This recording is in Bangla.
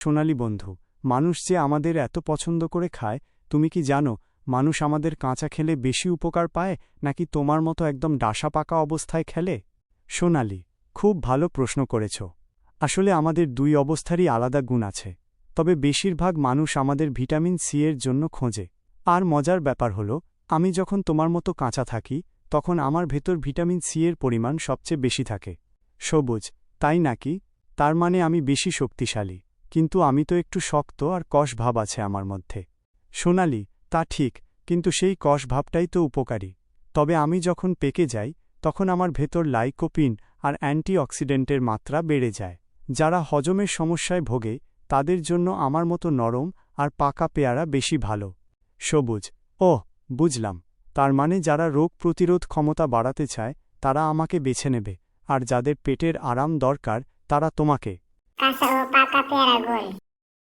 সোনালী বন্ধু, মানুষ যে আমাদের এত পছন্দ করে খায়, তুমি কি জানো মানুষ আমাদের কাঁচা খেলে বেশি উপকার পায় নাকি তোমার মতো একদম ডাসা পাকা অবস্থায় খেলে? সোনালী, খুব ভালো প্রশ্ন করেছ। আসলে আমাদের দুই অবস্থারই আলাদা গুণ আছে, তবে বেশিরভাগ মানুষ আমাদের ভিটামিন সি এর জন্য খোঁজে। আর মজার ব্যাপার হল, আমি যখন তোমার মতো কাঁচা থাকি তখন আমার ভেতর ভিটামিন সি এর পরিমাণ সবচেয়ে বেশি থাকে। সবুজ, তাই নাকি? তার মানে আমি বেশি শক্তিশালী, কিন্তু আমি তো একটু শক্ত আর কষ ভাব আছে আমার মধ্যে। সোনালী, তা ঠিক, কিন্তু সেই কষ ভাবটাই তো উপকারী। তবে আমি যখন পেকে যাই তখন আমার ভেতর লাইকোপিন আর অ্যান্টিঅক্সিডেন্টের মাত্রা বেড়ে যায়। যারা হজমের সমস্যায় ভোগে তাদের জন্য আমার মতো নরম আর পাকা পেয়ারা বেশি ভালো। সবুজ, ওহ, বুঝলাম। তার মানে যারা রোগ প্রতিরোধ ক্ষমতা বাড়াতে চায় তারা আমাকে বেছে নেবে, আর যাদের পেটের আরাম দরকার তারা তোমাকে। কাঁচা ও পাকা পেয়ারা গোল।